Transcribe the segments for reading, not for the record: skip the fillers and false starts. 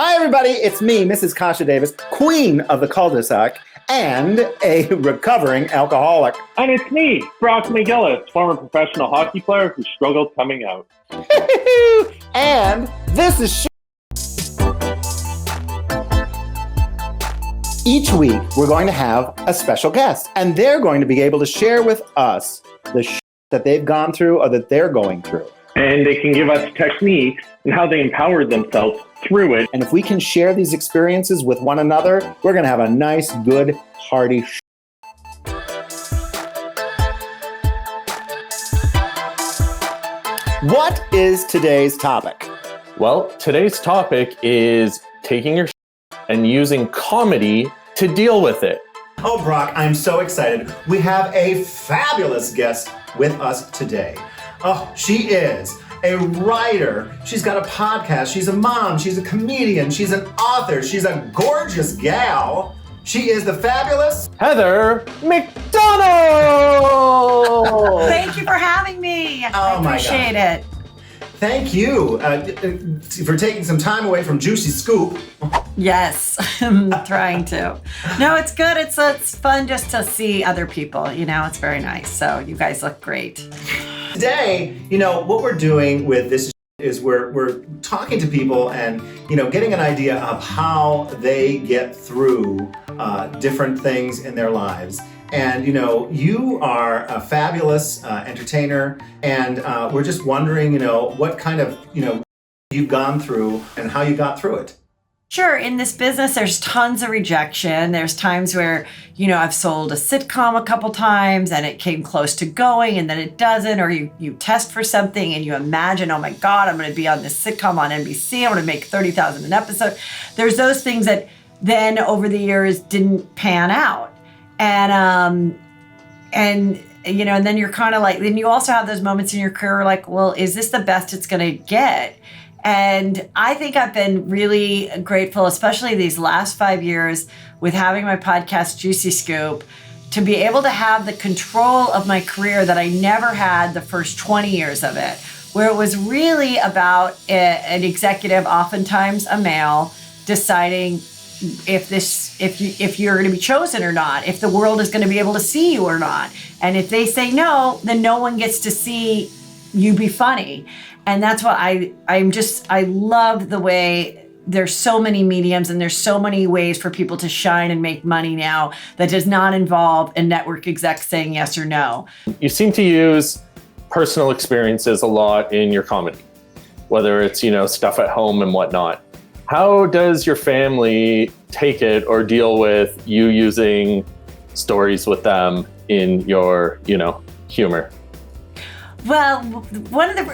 Hi, everybody. It's me, Mrs. Kasha Davis, queen of the cul-de-sac, and a recovering alcoholic. And it's me, Brock McGillis, former professional hockey player who struggled coming out. And this is Each week, we're going to have a special guest, and they're going to be able to share with us the that they've gone through or that they're going through. And they can give us techniques and how they empowered themselves through it. And if we can share these experiences with one another, we're going to have a nice, good, hearty What is today's topic? Well, today's topic is taking your and using comedy to deal with it. Oh, Brock, I'm so excited. We have a fabulous guest with us today. Oh, she is a writer. She's got a podcast. She's a mom. She's a comedian. She's an author. She's a gorgeous gal. She is the fabulous Heather McDonald! Thank you for having me. Oh, I appreciate it. Thank you for taking some time away from Juicy Scoop. Yes, I'm trying to. No, it's good. It's fun just to see other people. You know, it's very nice. So you guys look great. Today, what we're doing with this is we're talking to people and, getting an idea of how they get through different things in their lives. And, you are a fabulous entertainer, and we're just wondering, what kind of, you've gone through and how you got through it. Sure. In this business, there's tons of rejection. There's times where, I've sold a sitcom a couple times and it came close to going and then it doesn't, or you test for something and you imagine, oh my God, I'm going to be on this sitcom on NBC. I'm going to make $30,000 an episode. There's those things that then over the years didn't pan out. And then you're kind of like, then you also have those moments in your career like, well, is this the best it's going to get? And I think I've been really grateful, especially these last 5 years with having my podcast, Juicy Scoop, to be able to have the control of my career that I never had the first 20 years of it, where it was really about an executive, oftentimes a male, deciding if you're going to be chosen or not, if the world is going to be able to see you or not. And if they say no, then no one gets to see you be funny. And that's what I love the way there's so many mediums and there's so many ways for people to shine and make money now that does not involve a network exec saying yes or no. You seem to use personal experiences a lot in your comedy, whether it's, stuff at home and whatnot. How does your family take it or deal with you using stories with them in your, humor? Well,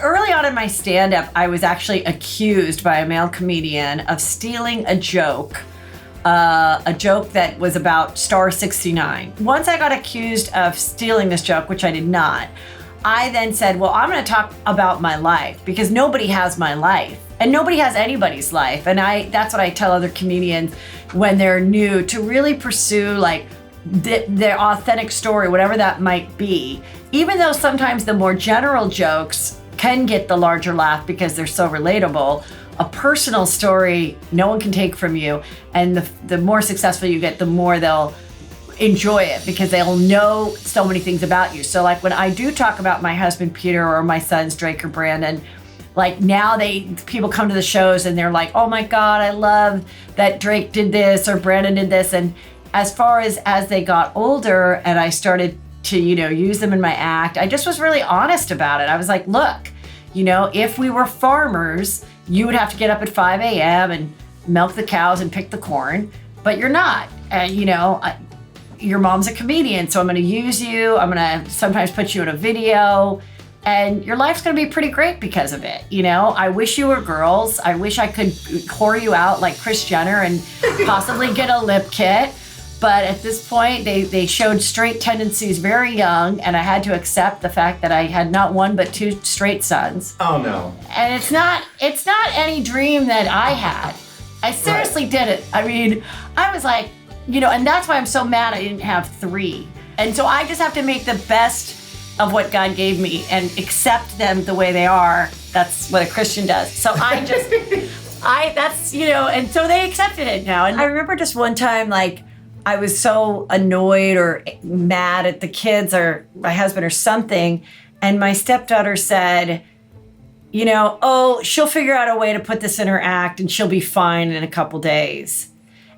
early on in my stand-up, I was actually accused by a male comedian of stealing a joke that was about Star 69. Once I got accused of stealing this joke, which I did not, I then said, well, I'm going to talk about my life because nobody has my life. And nobody has anybody's life. And that's what I tell other comedians when they're new, to really pursue their authentic story, whatever that might be. Even though sometimes the more general jokes can get the larger laugh because they're so relatable, a personal story no one can take from you. And the more successful you get, the more they'll enjoy it because they'll know so many things about you. So when I do talk about my husband, Peter, or my sons, Drake or Brandon, now people come to the shows and they're like, oh my God, I love that Drake did this or Brandon did this. And as far as they got older and I started to, use them in my act, I just was really honest about it. I was like, look, if we were farmers, you would have to get up at 5 a.m. and milk the cows and pick the corn, but you're not. Your mom's a comedian, so I'm going to use you. I'm going to sometimes put you in a video. And your life's going to be pretty great because of it. I wish you were girls. I wish I could whore you out like Kris Jenner and possibly get a lip kit. But at this point, they showed straight tendencies very young, and I had to accept the fact that I had not one but two straight sons. Oh no! And it's not any dream that I had. I seriously did it. I mean, I was like, and that's why I'm so mad I didn't have three. And so I just have to make the best of what God gave me and accept them the way they are. That's what a Christian does. So and so they accepted it now. And I remember just one time, like, I was so annoyed or mad at the kids or my husband or something. And my stepdaughter said, oh, she'll figure out a way to put this in her act and she'll be fine in a couple days.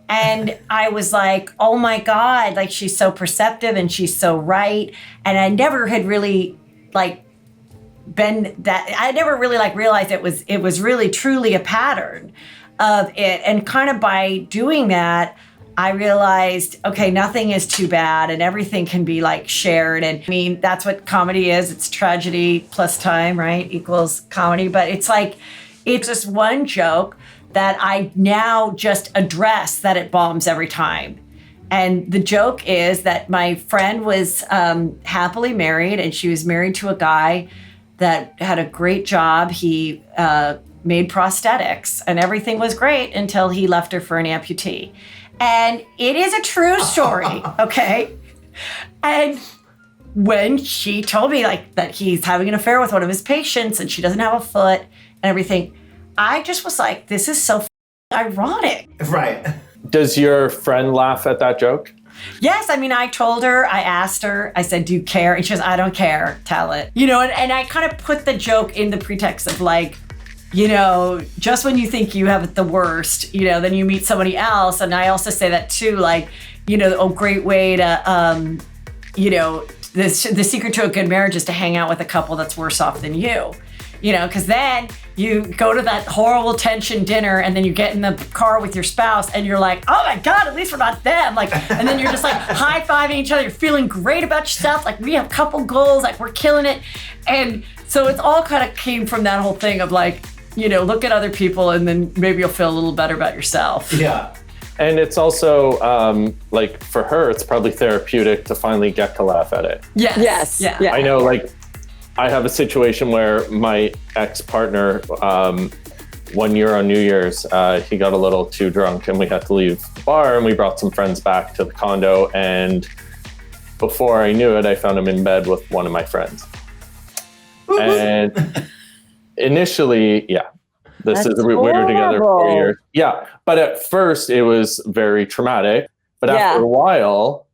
And I was like, oh my God, like, she's so perceptive and she's so right. And I never had really realized it was really truly a pattern of it. And kind of by doing that, I realized, okay, nothing is too bad and everything can be like shared. And I mean, that's what comedy is. It's tragedy plus time, right? Equals comedy. But it's just one joke that I now just address that it bombs every time. And the joke is that my friend was happily married, and she was married to a guy that had a great job. He made prosthetics and everything was great until he left her for an amputee. And it is a true story, okay? And when she told me that he's having an affair with one of his patients and she doesn't have a foot and everything, I just was like, this is so ironic. Right. Does your friend laugh at that joke? Yes, I mean, I told her, I asked her, I said, do you care? And she goes, I don't care, tell it. And I kind of put the joke in the pretext of just when you think you have it the worst, then you meet somebody else. And I also say that too, a great way to, the secret to a good marriage is to hang out with a couple that's worse off than you. Because then you go to that horrible tension dinner and then you get in the car with your spouse and you're like, oh my God, at least we're not them. And then you're just high-fiving each other. You're feeling great about yourself. We have couple goals, we're killing it. And so it's all kind of came from that whole thing of look at other people and then maybe you'll feel a little better about yourself. Yeah. And it's also, for her, it's probably therapeutic to finally get to laugh at it. Yes. Yeah. I know, I have a situation where my ex-partner, one year on New Year's, he got a little too drunk and we had to leave the bar, and we brought some friends back to the condo. And before I knew it, I found him in bed with one of my friends. And initially, we were together for 4 years. Yeah, but at first it was very traumatic. But after a while,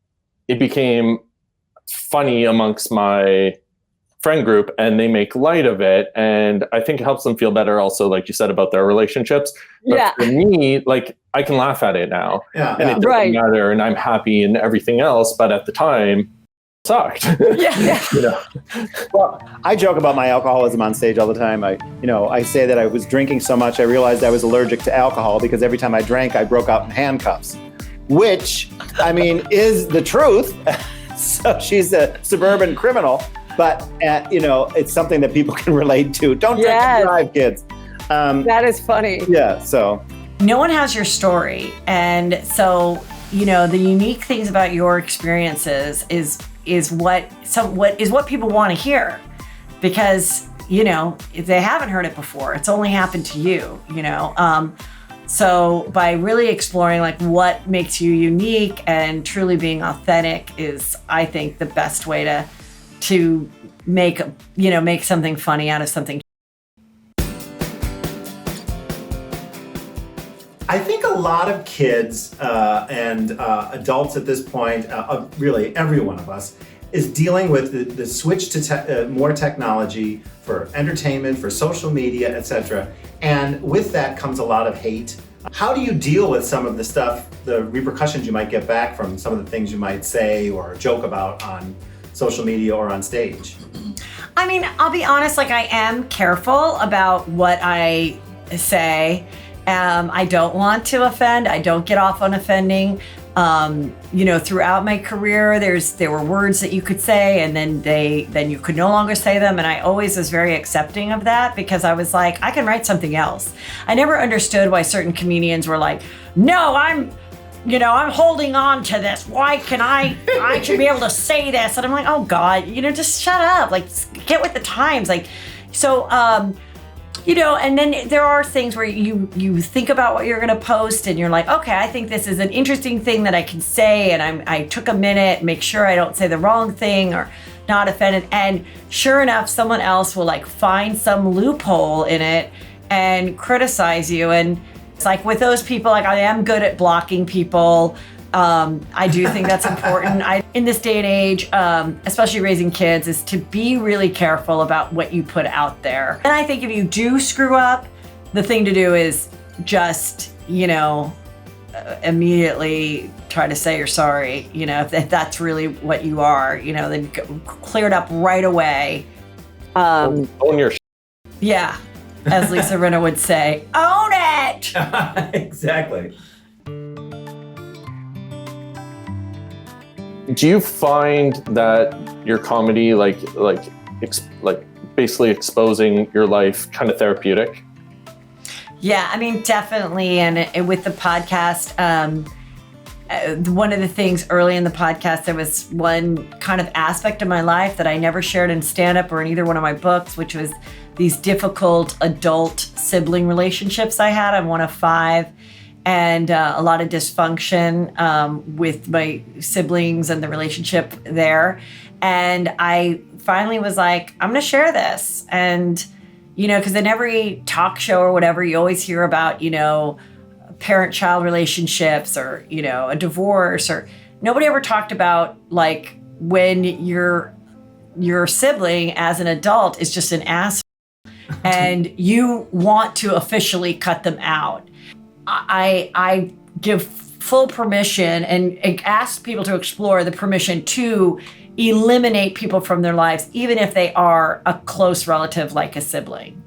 it became funny amongst my friend group, and they make light of it, and I think it helps them feel better also, like you said, about their relationships. But for me, I can laugh at it now, and it doesn't matter, and I'm happy and everything else, but at the time, it sucked. Well, I joke about my alcoholism on stage all the time. I say that I was drinking so much I realized I was allergic to alcohol because every time I drank, I broke out in handcuffs, which, is the truth. So she's a suburban criminal. But, it's something that people can relate to. Don't drink and drive, kids. That is funny. Yeah, so. No one has your story. And so, the unique things about your experiences is what people want to hear. Because, if they haven't heard it before, it's only happened to you, So by really exploring what makes you unique and truly being authentic is, I think, the best way to make something funny out of something. I think a lot of kids and adults at this point, really every one of us, is dealing with the switch to more technology for entertainment, for social media, etc. And with that comes a lot of hate. How do you deal with some of the stuff, the repercussions you might get back from some of the things you might say or joke about on social media or on stage? I'll be honest, I am careful about what I say. I don't want to offend. I don't get off on offending. Throughout my career, there were words that you could say and then you could no longer say them. And I always was very accepting of that because I was like, I can write something else. I never understood why certain comedians were like, no, I'm holding on to this. Why can I should be able to say this. And I'm like, oh God, just shut up. Get with the times. And then there are things where you think about what you're going to post and you're like, okay, I think this is an interesting thing that I can say. And I took a minute, make sure I don't say the wrong thing or not offended. And sure enough, someone else will like find some loophole in it and criticize you. And it's like with those people, like I am good at blocking people. I do think that's important. In this day and age, especially raising kids, is to be really careful about what you put out there. And I think if you do screw up, the thing to do is just, immediately try to say you're sorry. If that's really what you are, then clear it up right away. Own your Yeah, as Lisa Rinna would say, own it! Exactly. Do you find that your comedy, like basically exposing your life, kind of therapeutic? Yeah, I mean, definitely. And with the podcast, one of the things early in the podcast, there was one kind of aspect of my life that I never shared in stand-up or in either one of my books, which was these difficult adult sibling relationships I had. I'm one of 5. And a lot of dysfunction with my siblings and the relationship there. And I finally was like, I'm going to share this. And, because in every talk show or whatever, you always hear about, parent-child relationships or, a divorce, or nobody ever talked about like when your sibling as an adult is just an asshole and you want to officially cut them out. I give full permission and ask people to explore the permission to eliminate people from their lives, even if they are a close relative like a sibling.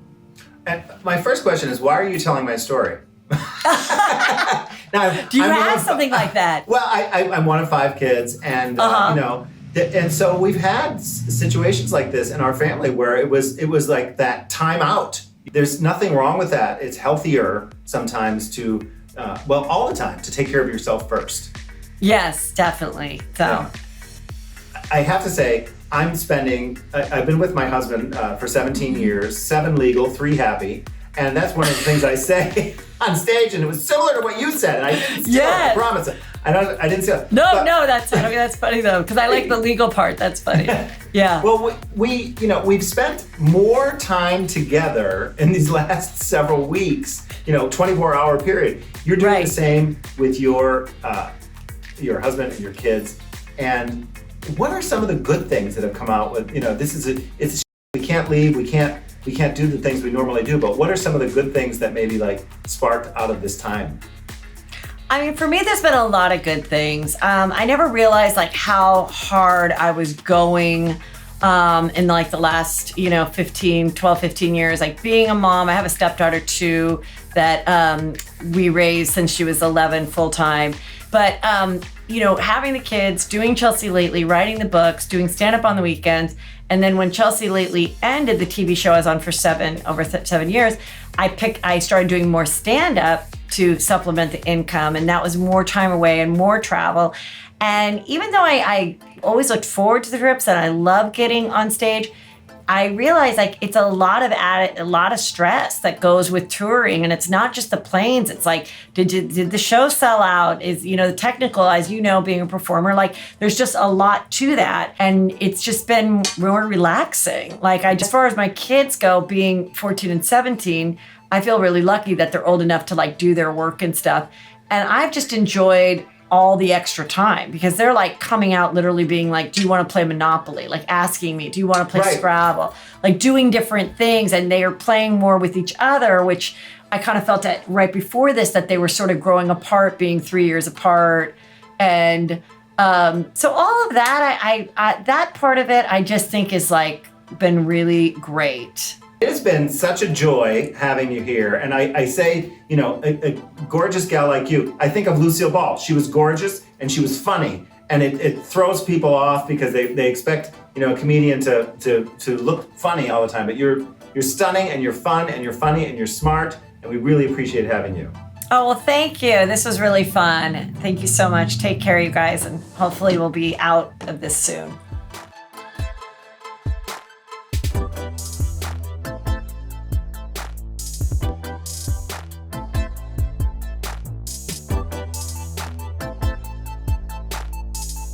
And my first question is, why are you telling my story? Now, Do you have something like that? Well, I'm one of 5 kids, and and so we've had situations like this in our family where it was like that time out. There's nothing wrong with that. It's healthier sometimes to, all the time, to take care of yourself first. Yes, definitely. So, yeah. I have to say, I've been with my husband for 17 years, 7 legal, 3 happy. And that's one of the things I say on stage, and it was similar to what you said. And I didn't steal it, I promise it. I didn't steal it. No, that's funny though, because I like the legal part. That's funny. Yeah. Well, we've spent more time together in these last several weeks. 24-hour period. You're doing the same with your husband and your kids. And what are some of the good things that have come out with? We can't leave. We can't do the things we normally do, but what are some of the good things that maybe like sparked out of this time? I mean, for me, there's been a lot of good things. I never realized like how hard I was going in like the last, 12, 15 years, like being a mom. I have a stepdaughter too that we raised since she was 11 full time. But, having the kids, doing Chelsea Lately, writing the books, doing stand-up on the weekends. And then when Chelsea Lately ended, the TV show I was on for 7 years, I started doing more stand-up to supplement the income. And that was more time away and more travel. And even though I always looked forward to the trips and I love getting on stage, I realized like it's a lot of stress that goes with touring, and it's not just the planes. It's like, did the show sell out? Is the technical, as being a performer, like there's just a lot to that, and it's just been more relaxing. Like as far as my kids go, being 14 and 17, I feel really lucky that they're old enough to like do their work and stuff, and I've just enjoyed all the extra time because they're like coming out literally being like, do you want to play Monopoly? Like asking me, do you want to play Scrabble? Like doing different things, and they are playing more with each other, which I kind of felt that right before this, that they were sort of growing apart, being 3 years apart. And so all of that, I that part of it, I just think is like been really great. It has been such a joy having you here. And I say, a gorgeous gal like you, I think of Lucille Ball. She was gorgeous and she was funny. And it throws people off because they expect, a comedian to look funny all the time. But you're stunning and you're fun and you're funny and you're smart. And we really appreciate having you. Oh, well, thank you. This was really fun. Thank you so much. Take care, you guys. And hopefully we'll be out of this soon.